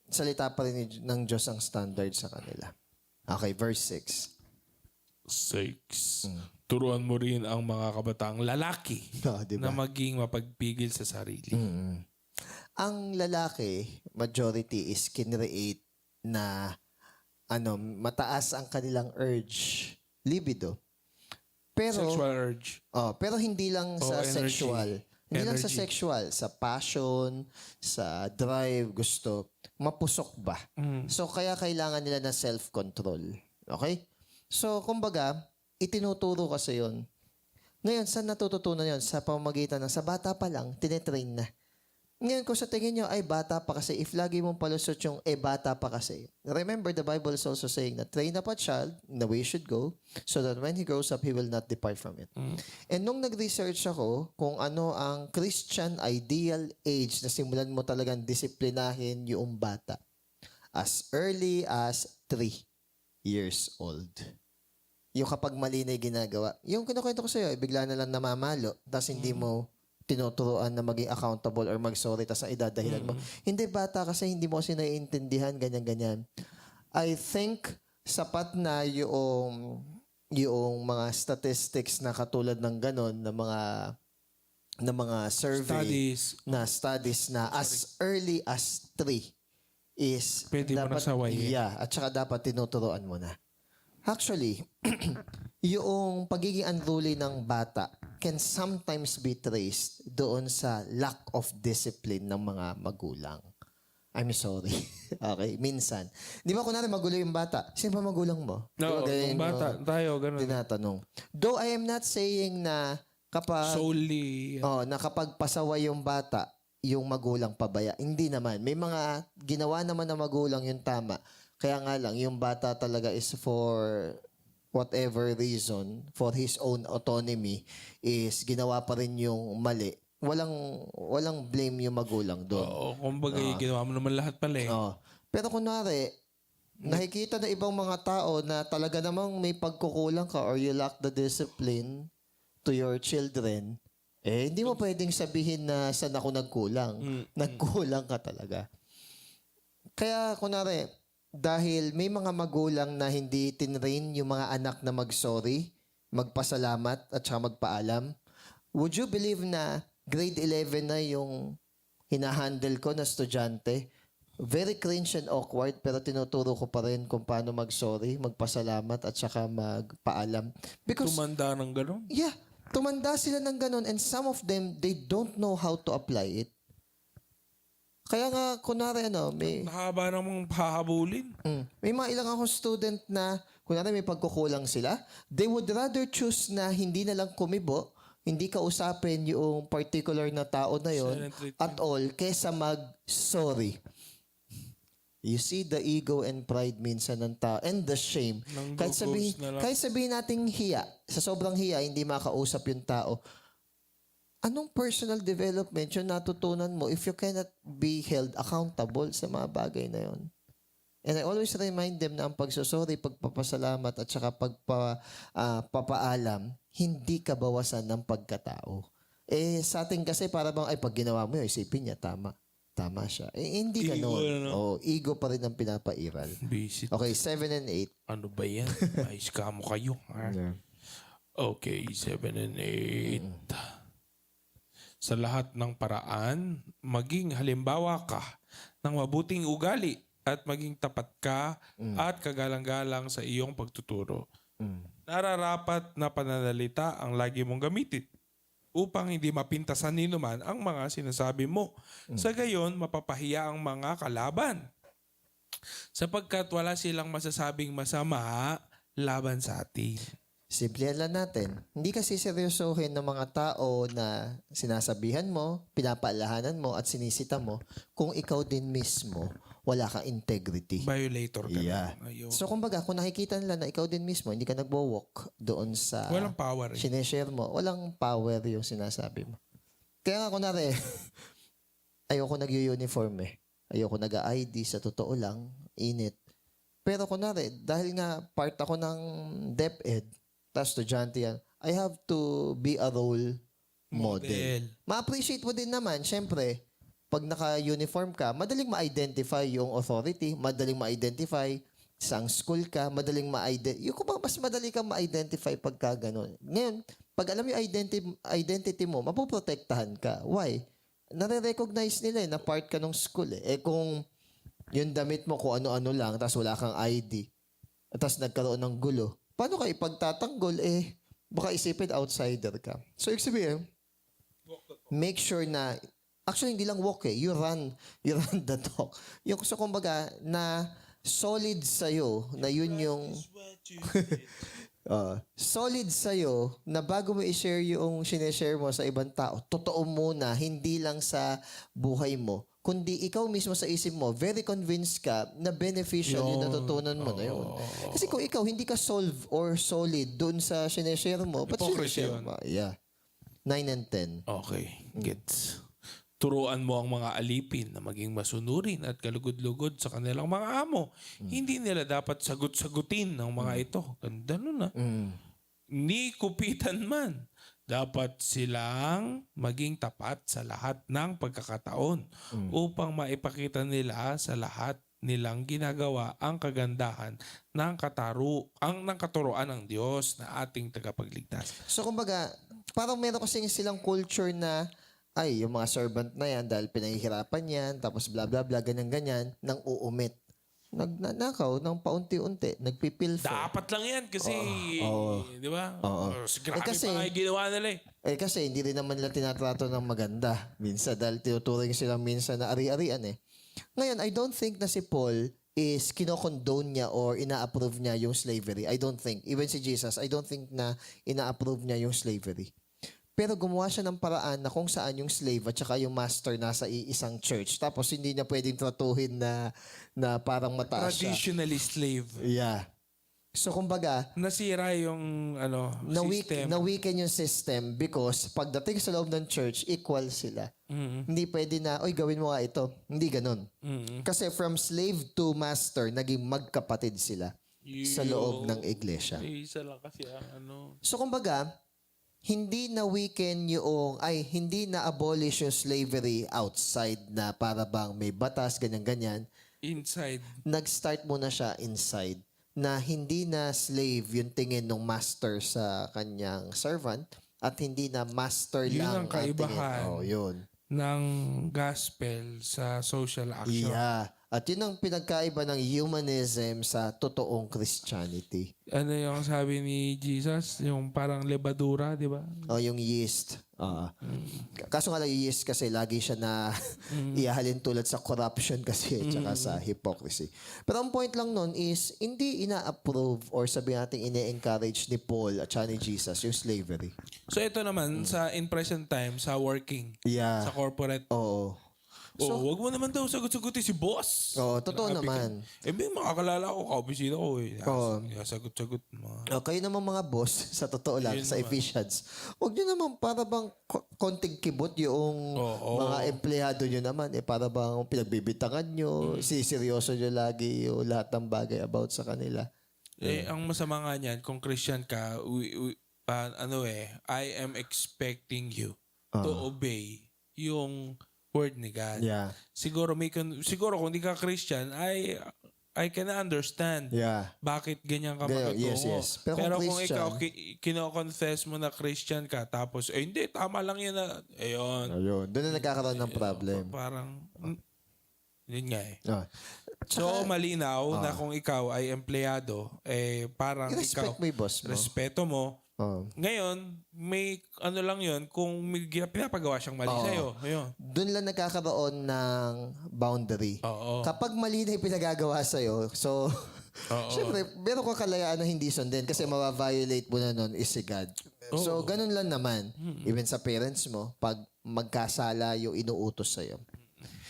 salita pa rin ng Diyos ang standard sa kanila. Okay, verse 6. 6. Turuan mo rin ang mga kabataang lalaki Diba? na maging mapagpigil sa sarili. Ang lalaki, majority is kinreate na mataas ang kanilang urge, libido. Pero Sexual urge. pero hindi lang sa energy. sexual. Hindi lang sa Energy. sexual, sa passion, sa drive, gusto. Mapusok ba? So, kaya kailangan nila ng self-control. Okay? So, kumbaga, itinuturo kasi yun. Ngayon, saan natututunan yun? Sa pamamagitan ng sa bata pa lang, tinetrain na. Ngayon, kung sa tingin nyo, ay bata pa kasi, if lagi mong palusot yung, bata pa kasi. Remember, the Bible is also saying that train up a child in the way he should go, so that when he grows up, he will not depart from it. And nung nag-research ako kung ano ang Christian ideal age na simulan mo talagang disiplinahin yung bata, as early as 3 years old. Yung kapag mali na yung ginagawa. Yung kinukwento ko sa'yo, bigla na lang namamalo, tapos hindi mo tinuturoan na maging accountable or mag-sorry tas ang idadahilan mo. Hindi, bata kasi hindi mo kasi naiintindihan, ganyan-ganyan. I think sapat na yung mga statistics na katulad ng ganon, na mga survey, studies na as early as 3 is Pwede mo na sawayin. Yeah, at saka dapat tinuturoan mo na. Actually, yung pagiging unruly ng bata can sometimes be traced doon sa lack of discipline ng mga magulang. I'm sorry. Okay, minsan. Di ba kunwari magulo yung bata? Sino pa magulang mo? Di ba No, ganyan yung bata, yung tayo, ganun. tinatanong. Though I am not saying na kapag Solely. na kapag pasaway yung bata, yung magulang pabaya. Hindi naman. May mga ginawa naman ng magulang yung tama. Kaya nga lang, yung bata talaga is for whatever reason, for his own autonomy, is ginawa pa rin yung mali. Walang blame yung magulang doon. Oo, kumbaga, ginawa mo naman lahat pala eh. Oh. Pero kunwari, nakikita na ibang mga tao na talaga namang may pagkukulang ka or you lack the discipline to your children, hindi mo pwedeng sabihin na saan ako nagkulang. Nagkulang ka talaga. Kaya, kunwari, dahil may mga magulang na hindi tinrain yung mga anak na mag-sorry, magpasalamat, at saka magpaalam, would you believe na grade 11 na yung hinahandle ko na estudyante? Very cringe and awkward, pero tinuturo ko pa rin kung paano mag-sorry, magpasalamat, at saka magpaalam. Because, Tumanda ng gano'n. yeah, tumanda sila ng ganun, and some of them, they don't know how to apply it. Kaya nga, kunwari, may... Nakahaba namang hahabulin. May mga ilang akong student na, kunwari may pagkukulang sila, they would rather choose na hindi na lang kumibo, hindi ka usapin yung particular na tao na yon Silent treatment. at all, kesa mag-sorry. You see the ego and pride minsan ng tao, and the shame. Nang Kahit ghost na lang. sabihin nating hiya, sa sobrang hiya, hindi makausap yung tao. Anong personal development yung natutunan mo if you cannot be held accountable sa mga bagay na yon? And I always remind them na ang pagsusuri, pagpapasalamat at saka papaalam, hindi ka bawasan ng pagkatao. Sa atin kasi para bang, pag ginawa mo yun, isipin niya, tama. Tama siya. Hindi Ego, gano'n. Ego pa rin ang pinapairal. Visit. Okay, 7 and 8. Ano ba yan? Ayos ka mo kayo. Ha? Okay, 7 and 8. Sa lahat ng paraan, maging halimbawa ka ng mabuting ugali at maging tapat ka at kagalang-galang sa iyong pagtuturo. Nararapat na pananalita ang lagi mong gamitin upang hindi mapintasan ni naman ang mga sinasabi mo. Sa gayon, mapapahiya ang mga kalaban. Sapagkat wala silang masasabing masama laban sa atin. Simplihan lang natin. Hindi kasi seryosohin ng mga tao na sinasabihan mo, pinapaalahanan mo, at sinisita mo kung ikaw din mismo wala kang integrity. Violator ka Yeah. na. Ayun. So kumbaga, kung nakikita nila na ikaw din mismo, hindi ka nagwo-walk doon sa Walang power. sineshare mo, walang power yung sinasabi mo. Kaya nga kunwari, ayoko nag-uniform Ayoko nag-ID, sa totoo lang, init. Pero kunwari, dahil nga part ako ng DepEd, tas estudyante yan, I have to be a role model. Ma-appreciate mo din naman, syempre, pag naka-uniform ka, madaling ma-identify yung authority, madaling ma-identify saang school ka, madaling ma-identify. Yung kung mas madali kang ma-identify pagka ganun. Ngayon, pag alam yung identity mo, mapoprotektahan ka. Why? Nare-recognize nila na part ka ng school kung yung damit mo kung ano-ano lang, tapos wala kang ID, tapos nagkaroon ng gulo, paano ka ipagtatanggol? Baka isipin outsider ka. So, ibig sabihin, make sure na, actually, hindi lang walk you run the talk. Yung gusto kumbaga, na solid sa'yo, na yun yung, solid sa'yo, na bago mo i-share yung sineshare mo sa ibang tao, totoo muna, hindi lang sa buhay mo, kundi ikaw mismo sa isip mo, very convinced ka na beneficial yung natutunan mo na yun. Kasi kung ikaw hindi ka solve or solid doon sa sineshare mo, ba't Hypocrisy sineshare yun. mo? Yeah. 9 and 10. Okay, gets. Turuan mo ang mga alipin na maging masunurin at kalugod-lugod sa kanilang mga amo. Hindi nila dapat sagot-sagutin ng mga ito. Ganda nun Ni kupitan man. Dapat silang maging tapat sa lahat ng pagkakataon upang maipakita nila sa lahat nilang ginagawa ang kagandahan ng katuruan ng Diyos na ating tagapagligtas. So kumbaga, parang meron kasing silang culture na yung mga servant na yan dahil pinahihirapan yan, tapos bla bla bla, ganyan-ganyan, nang uumit. Nagnanakaw ng paunti-unti, nagpipilfer. Dapat lang yan kasi, di ba? Oo. Grabe Kasi- pa nga yung ginawa nila Kasi hindi rin naman nila tinatrato ng maganda. Minsan, dahil tinuturing sila minsan na ari-arian eh. Ngayon, I don't think na si Paul is kinokondone niya or ina-approve niya yung slavery. I don't think. Even si Jesus, I don't think na ina-approve niya yung slavery. Pero gumawa siya ng paraan na kung saan yung slave at saka yung master nasa isang church. Tapos hindi niya pwedeng tratuhin na parang mataas siya. Traditionally slave. Yeah. So kumbaga, Nasira yung system. na-weaken yung system because pagdating sa loob ng church, equal sila. Hindi pwede na, oy, gawin mo nga ito. Hindi ganun. Kasi from slave to master, naging magkapatid sila sa loob ng iglesia. Isa lang kasi So kumbaga, hindi na-abolish yung slavery outside na para bang may batas, ganyan-ganyan. inside. Nag-start muna siya inside na hindi na slave yung tingin ng master sa kanyang servant at hindi na master Yun lang ang kaibahan. tingin. Oh, yun. Ng gospel sa social action. Yeah. At yun ang pinagkaiba ng humanism sa totoong Christianity. Ano yung sabi ni Jesus? Yung parang lebadura, di ba? O yung yeast. Kaso nga lang yung yeast kasi lagi siya na ihahalin tulad sa corruption kasi tsaka sa hypocrisy. Pero ang point lang nun is hindi ina-approve or sabi natin ine-encourage ni Paul at ni Jesus yung slavery. So ito naman, sa in present time, sa working, Yeah. sa corporate. Oo. Wag mo naman daw sagot-sagutin si boss. Oo, totoo Grabe naman. ka. May makakalala ko, kaopisina ko eh. Oo. Sagot-sagot. Mga... Kayo naman mga boss, sa totoo lang, sa Ephesians, huwag nyo naman para bang konting kibot yung mga empleyado nyo naman. Para bang pinagbibitangan nyo, siseryoso nyo lagi yung lahat ng bagay about sa kanila. Ang masama nga niyan, kung Christian ka, I am expecting you to obey yung word ni God. Yeah. Siguro kung di ka Christian, I can understand Yeah. bakit ganyan ka Ganyan, makitungo. yes. Pero kung kung ikaw Christian- kino-confess mo na Christian ka, tapos, hindi, tama lang yan na, ayun. Ayun. Doon na nagkakaroon ng problem. Parang, yun nga eh. Ah. So, malinaw na kung ikaw ay empleyado, parang ikaw, I-respect mo yung boss mo. respeto mo. Oh. Ngayon, may ano lang yun, kung may pinapagawa siyang mali sa'yo. Ayun. Doon lang nagkakaroon ng boundary. Oo. Kapag mali na yung pinagagawa sa'yo, so, syempre, meron ka kalayaan na hindi sundin kasi mawa-violate mo na nun is si God. So, ganun lang naman. Even sa parents mo, pag magkasala yung inuutos sa'yo.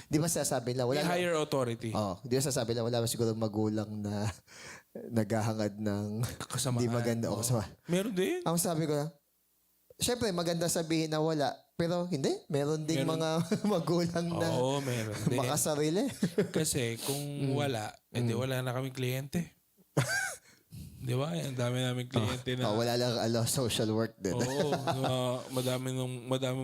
Di ba sasabi nila, May higher authority. di ba sasabi nila, wala ba siguro magulang na naghahangad ng Kasamaan. hindi maganda o kasama. Meron din. Ang sabi ko na, syempre maganda sabihin na wala, pero hindi. Meron ding mga magulang na Oo, meron din. makasarili. Kasi kung wala, edi wala na kaming kliyente. Di ba? Ang dami naming kliyente na... Wala lang social work din. Oo, madaming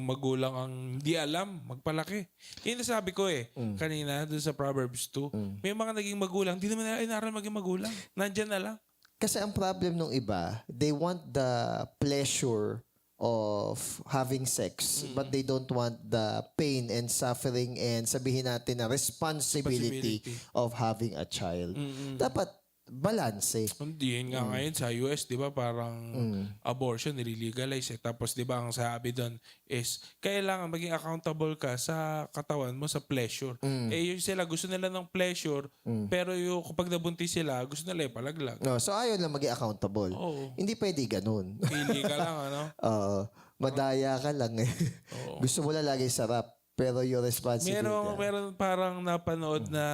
magulang ang hindi alam magpalaki. Yun ang sabi ko kanina doon sa Proverbs 2. May mga naging magulang, hindi naman nila inaral maging magulang. Nandyan na lang. Kasi ang problem ng iba, they want the pleasure of having sex, but they don't want the pain and suffering and sabihin natin na responsibility of having a child. Dapat balance eh. Hindi yun nga ngayon sa US, di ba, parang abortion nililegalize eh. Tapos di ba ang sabi doon is kailangan maging accountable ka sa katawan mo sa pleasure. Yung sila gusto nila ng pleasure, pero yung kapag nabuntis sila, gusto nila ipalaglag. No, so ayaw lang maging accountable. Oo. Hindi pwede ganun. Pili ka lang, ano? Madaya ka lang eh. Gusto mo lang lagi sarap. Pero your responsibility. Meron parang napanood na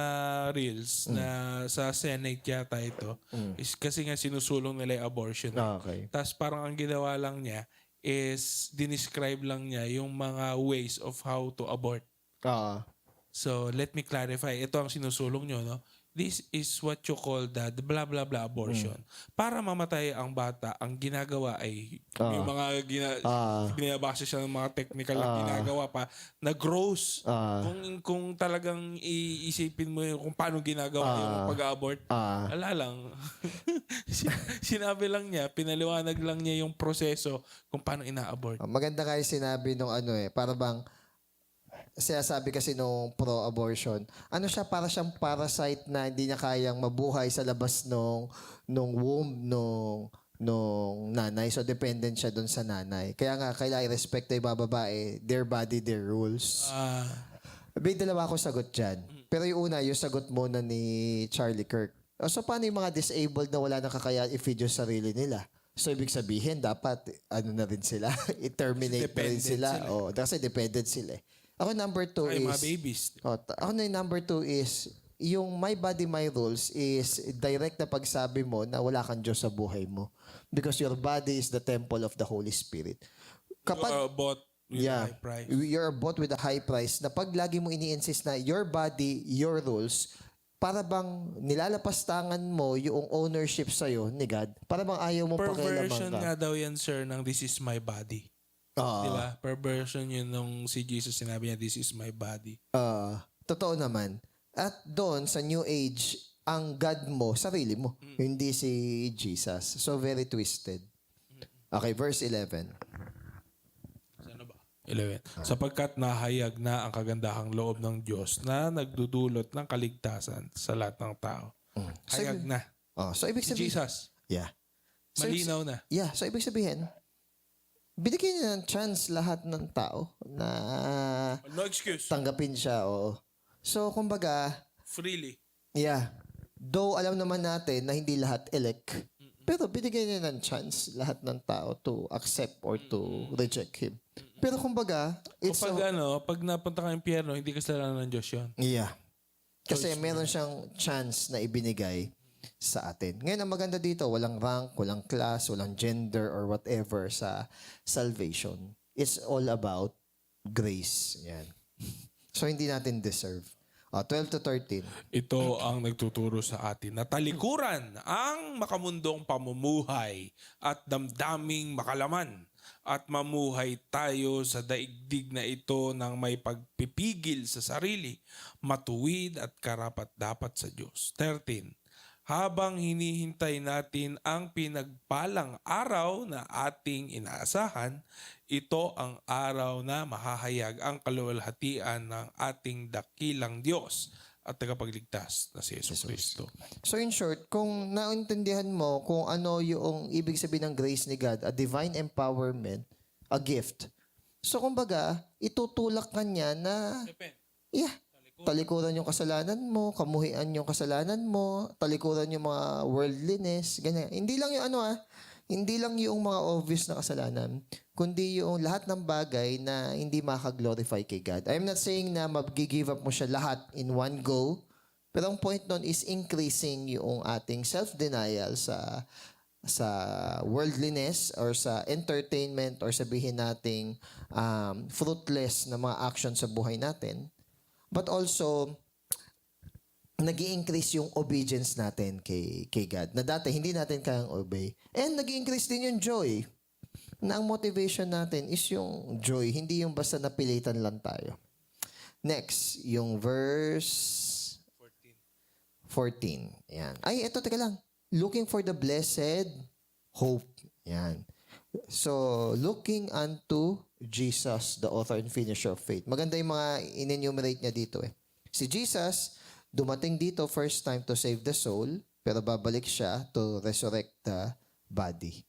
reels na sa Senate yata ito. Is kasi nga sinusulong nila yung abortion. Okay. Tapos parang ang ginawa lang niya is dinescribe lang niya yung mga ways of how to abort. So, let me clarify. Ito ang sinusulong nyo, no? This is what you call the blah blah blah abortion. Para mamatay ang bata, ang ginagawa ay yung mga binabasa siya ng mga technical na ginagawa pa na gross. Kung talagang iisipin mo kung paano ginagawa yung pag-abort, ala lang. Sinabi lang niya, pinaliwanag lang niya yung proseso kung paano ina-abort. Maganda kayo sinabi nung para bang sinasabi kasi nung pro-abortion, para siyang parasite na hindi niya kayang mabuhay sa labas nung womb nung nanay. So, dependent siya dun sa nanay. Kaya nga, kailangan i-respect na yung mga babae. Their body, their rules. May dalawa akong sagot dyan. Pero yung una, yung sagot muna ni Charlie Kirk. So, paano yung mga disabled na wala nang kakayaan i-feed yung sarili nila? So, ibig sabihin, dapat, na rin sila? I-terminate na rin Dependent sila. sila. Oh, kasi dependent sila. Ako, number 2 Ay, is... mga babies. Ako na yung number 2 is, yung my body, my rules is direct na pagsabi mo na wala kang Diyos sa buhay mo. Because your body is the temple of the Holy Spirit. You bought with a high price. You're bought with a high price na pag lagi mo ini-insist na your body, your rules, para bang nilalapastangan mo yung ownership sa'yo ni God, para bang ayaw mong pakialaman Perversion ka. nga daw yan, sir, ng this is my body. Diba? Perversion yun nung si Jesus sinabi niya, this is my body. Totoo naman. At doon, sa New Age, ang God mo, sarili mo. Hindi si Jesus. So, very twisted. Okay, verse 11. Ano ba? 11. Sapagkat nahayag na ang kagandahang loob ng Diyos na nagdudulot ng kaligtasan sa lahat ng tao. Hayag na. So, ibig Si sabihin... Jesus. Yeah. So, Malinaw na. Yeah, so ibig sabihin, binigyan niya ng chance lahat ng tao na No excuse. tanggapin siya. Oo. So, kumbaga, Freely. yeah. Though alam naman natin na hindi lahat elect, pero binigyan niya ng chance lahat ng tao to accept or to reject him. Pero kumbaga, it's Pag napunta ka ng impyerno, hindi kasalanan ng Diyos yun. yeah. Kasi meron siyang chance na ibinigay sa atin. Ngayon, ang maganda dito, walang rank, walang class, walang gender or whatever sa salvation. It's all about grace. Yan. So, hindi natin deserve. 12 to 13. Ito ang nagtuturo sa atin na talikuran ang makamundong pamumuhay at damdaming makalaman at mamuhay tayo sa daigdig na ito ng may pagpipigil sa sarili, matuwid at karapat-dapat sa Diyos. 13. Habang hinihintay natin ang pinagpalang araw na ating inaasahan, ito ang araw na mahahayag ang kaluwalhatian ng ating dakilang Diyos at tagapagligtas na si Yesu Cristo. So in short, kung naintindihan mo kung ano yung ibig sabihin ng grace ni God, a divine empowerment, a gift. So kumbaga, itutulak ka niya na, talikuran yung kasalanan mo, kamuhian yung kasalanan mo, talikuran yung mga worldliness, ganyan. Hindi lang yung hindi lang yung mga obvious na kasalanan, kundi yung lahat ng bagay na hindi makaglorify kay God. I'm not saying na mag-give up mo siya lahat in one go, pero ang point nun is increasing yung ating self-denial sa worldliness or sa entertainment or sabihin nating fruitless na mga action sa buhay natin. But also, nag-i-increase yung obedience natin kay God. Na dati, hindi natin kayang obey. And nag-i-increase din yung joy. Na ang motivation natin is yung joy, hindi yung basta napilitan lang tayo. Next, yung verse 14. Yan. Ay, eto, teka lang. Looking for the blessed hope. Yan. So, looking unto Jesus, the author and finisher of faith. Maganda yung mga in-enumerate niya dito eh. Si Jesus, dumating dito first time to save the soul, pero babalik siya to resurrect the body.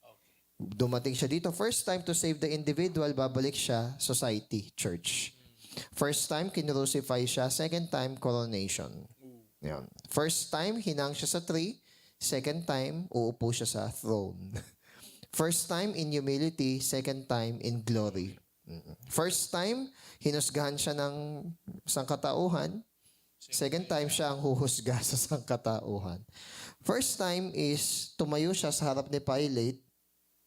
Dumating siya dito first time to save the individual, babalik siya society, church. First time, kinrucify siya. Second time, coronation. Yan. First time, hinang siya sa tree. Second time, uupo siya sa throne. First time in humility, second time in glory. First time, hinusgahan siya ng sangkatauhan. Second time, siya ang huhusga sa sangkatauhan. First time is tumayo siya sa harap ni Pilate.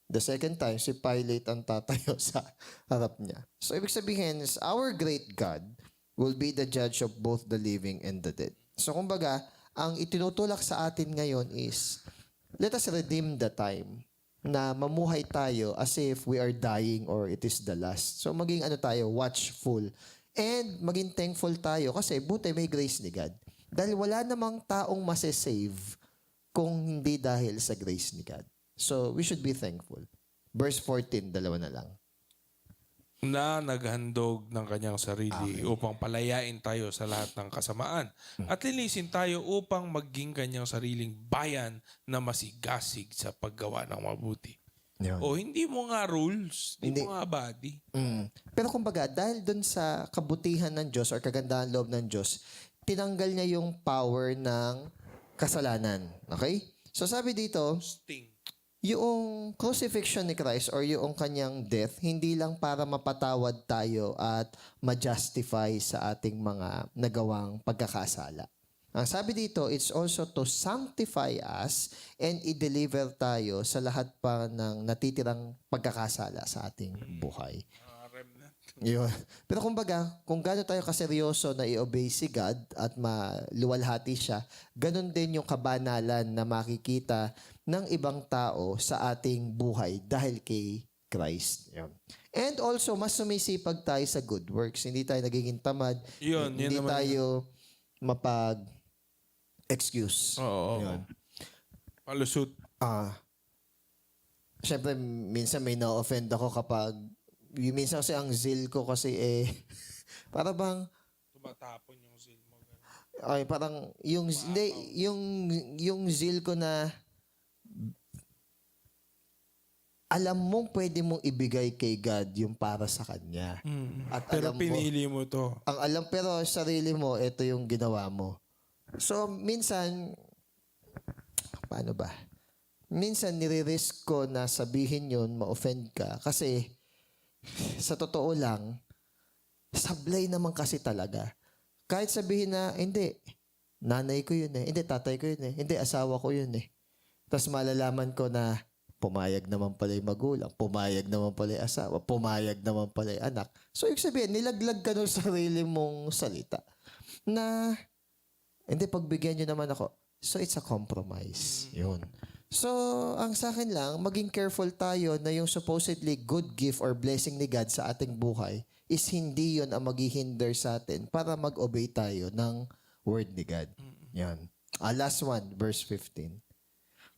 The second time, si Pilate ang tatayo sa harap niya. So, ibig sabihin is our great God will be the judge of both the living and the dead. So, kumbaga, ang itinutulak sa atin ngayon is let us redeem the time na mamuhay tayo as if we are dying or it is the last. So maging watchful. And maging thankful tayo kasi buti may grace ni God. Dahil wala namang taong masasave kung hindi dahil sa grace ni God. So we should be thankful. Verse 14, dalawa na lang. na naghandog ng kanyang sarili upang palayain tayo sa lahat ng kasamaan at linisin tayo upang maging kanyang sariling bayan na masigasig sa paggawa ng mabuti. Yun. O hindi mo nga rules, hindi mo nga body. Pero kumbaga, dahil dun sa kabutihan ng Diyos or kagandahan loob ng Diyos, tinanggal niya yung power ng kasalanan. Okay? So sabi dito, Sting. yung crucifixion ni Christ or yung kanyang death, hindi lang para mapatawad tayo at ma-justify sa ating mga nagawang pagkakasala. Ang sabi dito, it's also to sanctify us and i-deliver tayo sa lahat pa ng natitirang pagkakasala sa ating buhay. Yun. Pero kumbaga, kung gano'n tayo kaseryoso na i-obey si God at maluwalhati siya, ganun din yung kabanalan na makikita ng ibang tao sa ating buhay dahil kay Christ. Yun. And also, mas sumisipag tayo sa good works. Hindi tayo nagiging tamad. Yun Hindi naman. tayo mapag-excuse. Oo. Yun. Palusot. Siyempre, minsan may na-offend ako kapag minsan kasi ang zeal ko kasi para bang Tumatapon yung zeal mo. ay parang yung zeal ko na alam mong pwede mong ibigay kay God yung para sa kanya. At Pero alam mo, pinili mo to. ang alam pero sarili mo ito yung ginawa mo. So minsan paano ba? Minsan nire-risk ko na sabihin yun, ma-offend ka kasi sa totoo lang, sablay naman kasi talaga. Kahit sabihin na, hindi, nanay ko yun hindi, tatay ko yun hindi, asawa ko yun Tapos malalaman ko na, pumayag naman pala yung magulang, pumayag naman pala yung asawa, pumayag naman pala yung anak. So, yung sabihin, nilaglag ka ng sarili mong salita na, hindi, pagbigyan nyo naman ako. So, it's a compromise. Yun. So, ang sa akin lang, maging careful tayo na yung supposedly good gift or blessing ni God sa ating buhay is hindi yun ang maghihinder sa atin para mag-obey tayo ng word ni God. Yan. Last one, verse 15.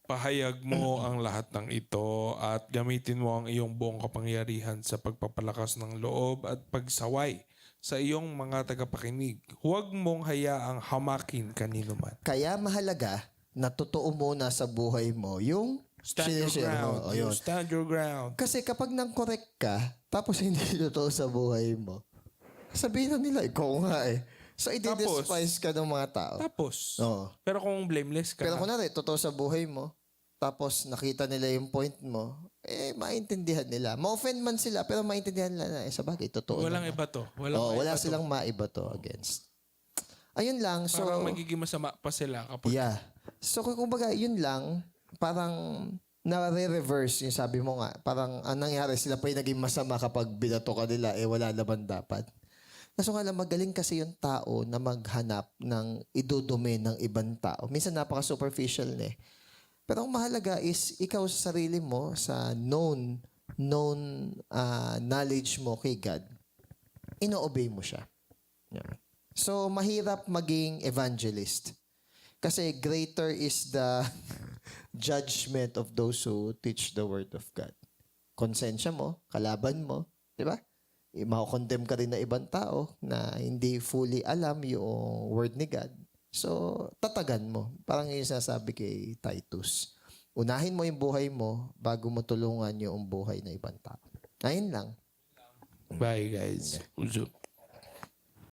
Pahayag mo ang lahat ng ito at gamitin mo ang iyong buong kapangyarihan sa pagpapalakas ng loob at pagsaway sa iyong mga tagapakinig. Huwag mong hayaang hamakin kanino man. Kaya mahalaga na totoo muna sa buhay mo yung Stand your sinishare ground. mo. O, yun. Stand your ground. Kasi kapag nang correct ka, tapos hindi totoo sa buhay mo, sabihin na nila, ikaw nga So, i-despise ka ng mga tao. Tapos, Oo. pero kung blameless ka, Pero kunwari, totoo sa buhay mo, tapos nakita nila yung point mo, maintindihan nila. Ma-offend man sila, pero maintindihan nila na, sa bagay, totoo walang naman. iba to. Wala silang maiba to against. Ayun lang. So, Parang magiging masama pa sila kapag yeah. So, kumbaga, yun lang, parang na-reverse yung sabi mo nga. Parang ang nangyari, sila pa yung naging masama kapag binato ka nila, wala naman dapat. Kaso nga lang, magaling kasi yung tao na maghanap ng idudumi ng ibang tao. Minsan napaka-superficial Pero ang mahalaga is ikaw sa sarili mo, sa known knowledge mo kay God, ino-obey mo siya. Yeah. So, mahirap maging evangelist. Kasi greater is the judgment of those who teach the word of God. Konsensya mo, kalaban mo, di ba? Mako-condemn ka rin na ibang tao na hindi fully alam yung word ni God. So, tatagan mo. Parang yung sinasabi kay Titus. Unahin mo yung buhay mo bago mo tulungan yung buhay na ibang tao. Ayun lang. bye guys. Uzo.